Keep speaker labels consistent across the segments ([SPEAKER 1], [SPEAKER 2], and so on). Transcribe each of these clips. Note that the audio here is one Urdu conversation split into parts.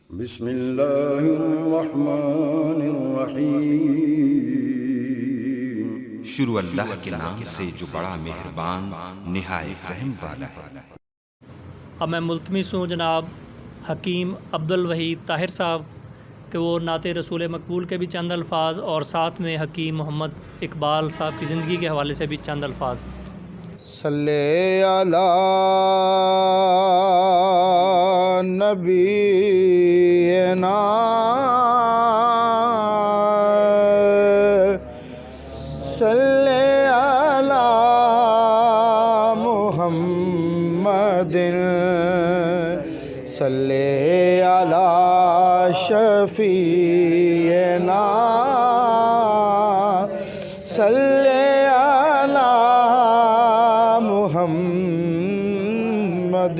[SPEAKER 1] بسم اللہ الرحمن الرحیم۔
[SPEAKER 2] شروع اللہ کے نام سے جو بڑا مہربان نہایت رحم والا ہے۔
[SPEAKER 3] اب میں ملتمس ہوں جناب حکیم عبدالوحید طاہر صاحب کہ وہ نعت رسول مقبول کے بھی چند الفاظ اور ساتھ میں حکیم محمد اقبال صاحب کی زندگی کے حوالے سے بھی چند الفاظ۔
[SPEAKER 4] صلی علی نبینا صلی علی محمد صلی علی شفیعنا صلی علی محمد۔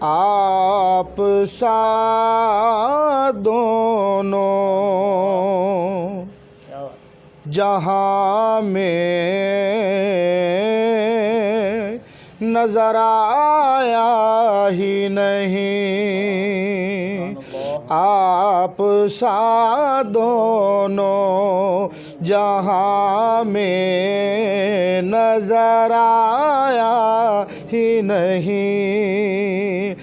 [SPEAKER 4] آپ سا دونوں جہاں میں نظر آیا ہی نہیں، آپ سا دونوں جہاں میں نظر آیا ہی نہیں،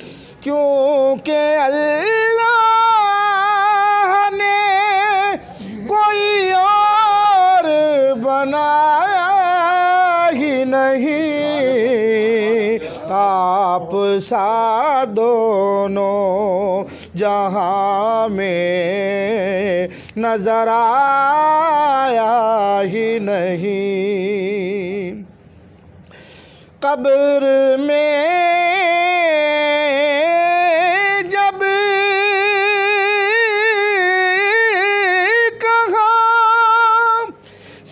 [SPEAKER 4] کیونکہ اللہ نے کوئی اور بنایا ہی نہیں، آپ سا دونوں جہاں میں نظر آیا ہی نہیں۔ قبر میں جب کہا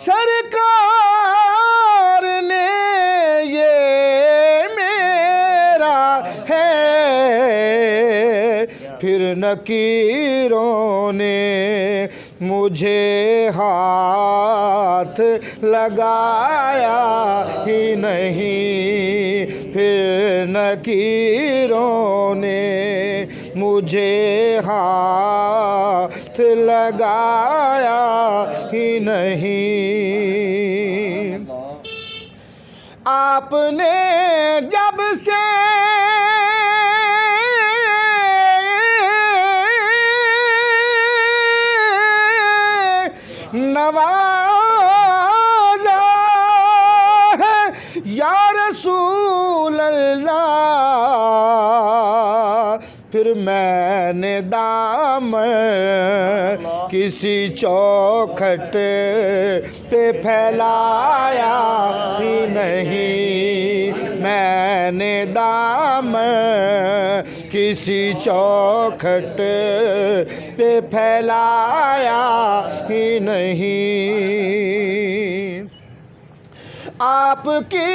[SPEAKER 4] سرکار نے یہ میرا ہے، پھر نکیروں نے مجھے ہاتھ لگایا ہی نہیں، پھر نکیروں نے مجھے ہاتھ لگایا ہی نہیں۔ آپ نے جب سے نوازا ہے یا رسول اللہ، پھر میں نے دامن کسی چوکھٹ پہ پھیلایا ہی نہیں، میں نے دامن کسی چوکھٹ پہ پھیلایا ہی نہیں۔ آپ کی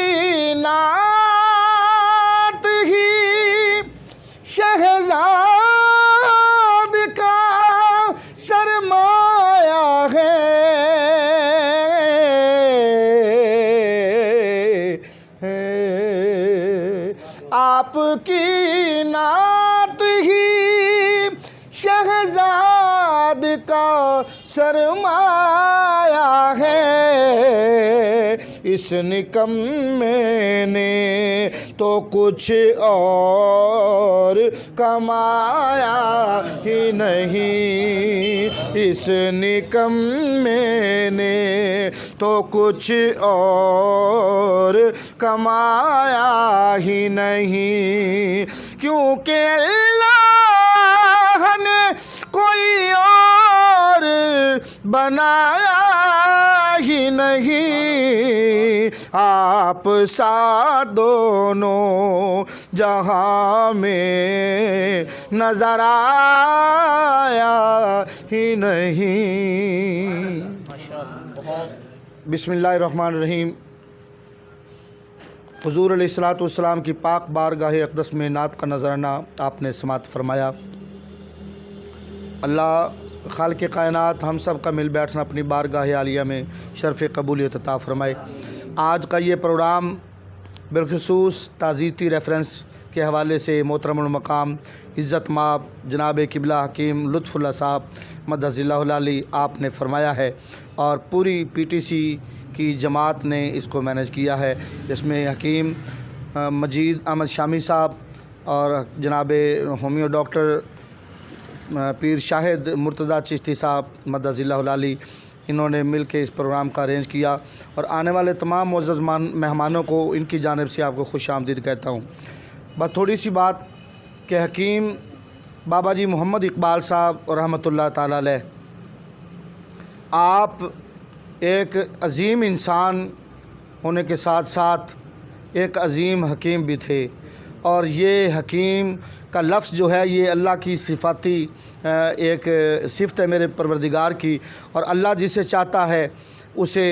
[SPEAKER 4] نعت ہی شہزاد کا سرمایہ ہے، آپ کی نعت ہی شہزاد کا سرمایہ ہے، اس نکمے نے تو کچھ اور کمایا ہی نہیں، اس نکمے نے تو کچھ اور کمایا ہی نہیں، کیونکہ اللہ نے کوئی اور بنایا ہی نہیں، آپ سا دونوں جہاں میں نظر آیا ہی نہیں۔ بسم اللہ الرحمن الرحیم۔ حضور علیہ الصلوۃ والسلام کی پاک بارگاہ اقدس میں نعت کا نذرانہ آپ نے سماعت فرمایا۔ اللہ خالق کائنات ہم سب کا مل بیٹھنا اپنی بارگاہ عالیہ میں شرف قبولیت عطا فرمائے۔ آج کا یہ پروگرام بالخصوص تعزیتی ریفرنس کے حوالے سے محترم المقام عزت مآب جناب قبلہ حکیم لطف اللہ صاحب مدظ اللہ العالی آپ نے فرمایا ہے، اور پوری پی ٹی سی کی جماعت نے اس کو مینیج کیا ہے، جس میں حکیم مجید احمد شامی صاحب اور جناب ہومیو ڈاکٹر پیر شاہد مرتضیٰ چشتی صاحب مدظ اللہ العالی، انہوں نے مل کے اس پروگرام کا ارینج کیا، اور آنے والے تمام معزز مہمانوں کو ان کی جانب سے آپ کو خوش آمدید کہتا ہوں۔ بس تھوڑی سی بات کہ حکیم بابا جی محمد اقبال صاحب رحمۃ اللہ تعالی علیہ، آپ ایک عظیم انسان ہونے کے ساتھ ساتھ ایک عظیم حکیم بھی تھے، اور یہ حکیم کا لفظ جو ہے یہ اللہ کی صفاتی ایک صفت ہے میرے پروردگار کی، اور اللہ جسے چاہتا ہے اسے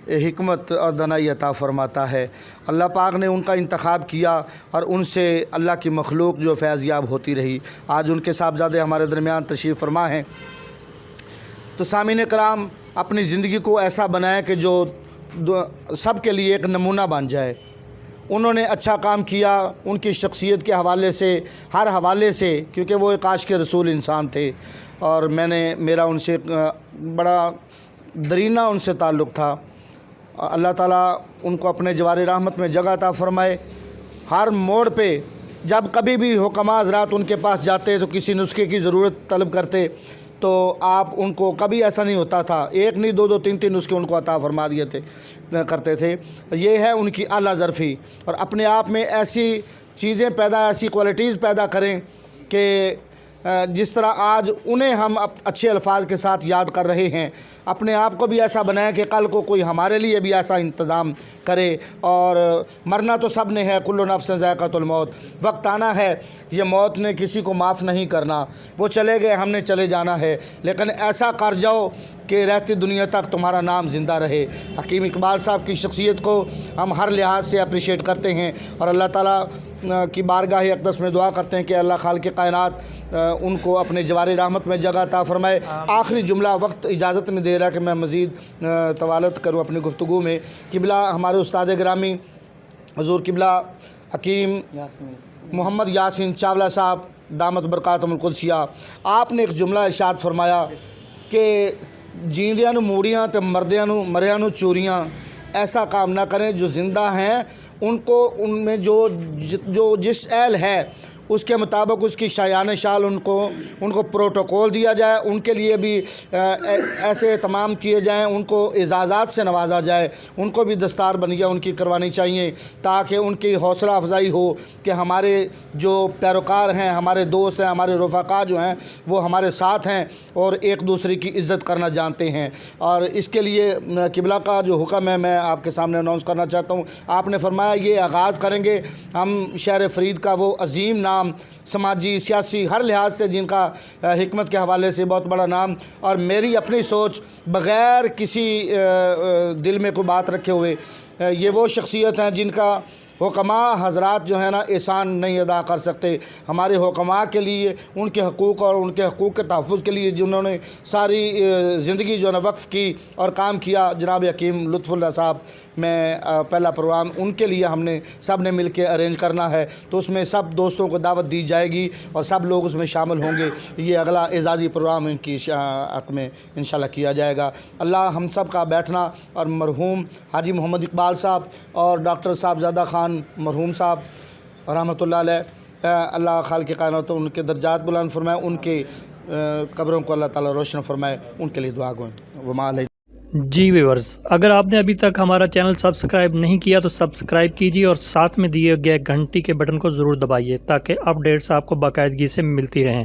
[SPEAKER 4] حکمت اور دانائی عطا فرماتا ہے۔ اللہ پاک نے ان کا انتخاب کیا اور ان سے اللہ کی مخلوق جو فیض یاب ہوتی رہی۔ آج ان کے صاحبزادے ہمارے درمیان تشریف فرما ہیں، تو سامعین کرام اپنی زندگی کو ایسا بنائیں کہ جو سب کے لیے ایک نمونہ بن جائے۔ انہوں نے اچھا کام کیا، ان کی شخصیت کے حوالے سے، ہر حوالے سے، کیونکہ وہ ایک عاشق رسول انسان تھے، اور میرا ان سے بڑا درینہ ان سے تعلق تھا۔ اللہ تعالیٰ ان کو اپنے جوار رحمت میں جگہ عطا فرمائے۔ ہر موڑ پہ جب کبھی بھی حکماء حضرات ان کے پاس جاتے تو کسی نسخے کی ضرورت طلب کرتے، تو آپ ان کو کبھی ایسا نہیں ہوتا تھا، ایک نہیں دو تین نسخے ان کو عطا فرما دیے کرتے تھے۔ یہ ہے ان کی اعلیٰ ظرفی، اور اپنے آپ میں ایسی چیزیں ایسی کوالٹیز پیدا کریں کہ جس طرح آج انہیں ہم اچھے الفاظ کے ساتھ یاد کر رہے ہیں، اپنے آپ کو بھی ایسا بنائیں کہ کل کو کوئی ہمارے لیے بھی ایسا انتظام کرے۔ اور مرنا تو سب نے ہے، کل نفس ذائقۃ الموت، وقت آنا ہے، یہ موت نے کسی کو معاف نہیں کرنا، وہ چلے گئے، ہم نے چلے جانا ہے، لیکن ایسا کر جاؤ کہ رہتی دنیا تک تمہارا نام زندہ رہے۔ حکیم اقبال صاحب کی شخصیت کو ہم ہر لحاظ سے اپریشیٹ کرتے ہیں، اور اللہ تعالیٰ کی بارگاہ اقدس میں دعا کرتے ہیں کہ اللہ خالق کائنات ان کو اپنے جوار رحمت میں جگہ عطا فرمائے۔ آخری جملہ وقت اجازت نہیں دے رہا کہ میں مزید طوالت کروں اپنی گفتگو میں۔ قبلہ ہمارے استاد گرامی حضور قبلہ حکیم محمد یاسین چاولہ صاحب دامت برکاتہم القدسیہ، آپ نے ایک جملہ ارشاد فرمایا کہ جیندیاں نو موڑیاں تے مردیاں نو مریاں نو چوریاں، ایسا کام نہ کریں جو زندہ ہیں ان کو، ان میں جو جس اہل ہے اس کے مطابق اس کی شایان شال ان کو پروٹوکول دیا جائے، ان کے لیے بھی ایسے اہتمام کیے جائیں، ان کو اعزازات سے نوازا جائے، ان کو بھی دستار بندیاں ان کی کروانی چاہیے، تاکہ ان کی حوصلہ افزائی ہو کہ ہمارے جو پیروکار ہیں، ہمارے دوست ہیں، ہمارے رفقا جو ہیں وہ ہمارے ساتھ ہیں اور ایک دوسرے کی عزت کرنا جانتے ہیں۔ اور اس کے لیے قبلہ کا جو حکم ہے میں آپ کے سامنے اناؤنس کرنا چاہتا ہوں۔ آپ نے فرمایا یہ آغاز کریں گے ہم شہر فرید کا وہ عظیم نام، سماجی سیاسی ہر لحاظ سے جن کا حکمت کے حوالے سے بہت بڑا نام، اور میری اپنی سوچ بغیر کسی دل میں کوئی بات رکھے ہوئے، یہ وہ شخصیت ہیں جن کا حکماء حضرات جو ہے نا احسان نہیں ادا کر سکتے۔ ہمارے حکماء کے لیے ان کے حقوق اور ان کے حقوق کے تحفظ کے لیے جنہوں نے ساری زندگی جو ہے نا وقف کی اور کام کیا، جناب حکیم لطف اللہ صاحب، میں پہلا پروگرام ان کے لیے ہم نے سب نے مل کے ارینج کرنا ہے، تو اس میں سب دوستوں کو دعوت دی جائے گی اور سب لوگ اس میں شامل ہوں گے۔ یہ اگلا اعزازی پروگرام ان کی حق میں انشاءاللہ کیا جائے گا۔ اللہ ہم سب کا بیٹھنا اور مرحوم حاجی محمد اقبال صاحب اور ڈاکٹر صاحبزادہ خان مرحوم صاحب رحمۃ اللہ علیہ، اللہ خالق کائنات ان کے درجات بلند فرمائے، ان کے قبروں کو اللہ تعالیٰ روشن فرمائے، ان کے لیے دعا گوئیں۔ وما علیہ۔
[SPEAKER 3] جی ویورز، اگر آپ نے ابھی تک ہمارا چینل سبسکرائب نہیں کیا تو سبسکرائب کیجیے اور ساتھ میں دیے گئے گھنٹی کے بٹن کو ضرور دبائیے تاکہ اپڈیٹس آپ کو باقاعدگی سے ملتی رہیں۔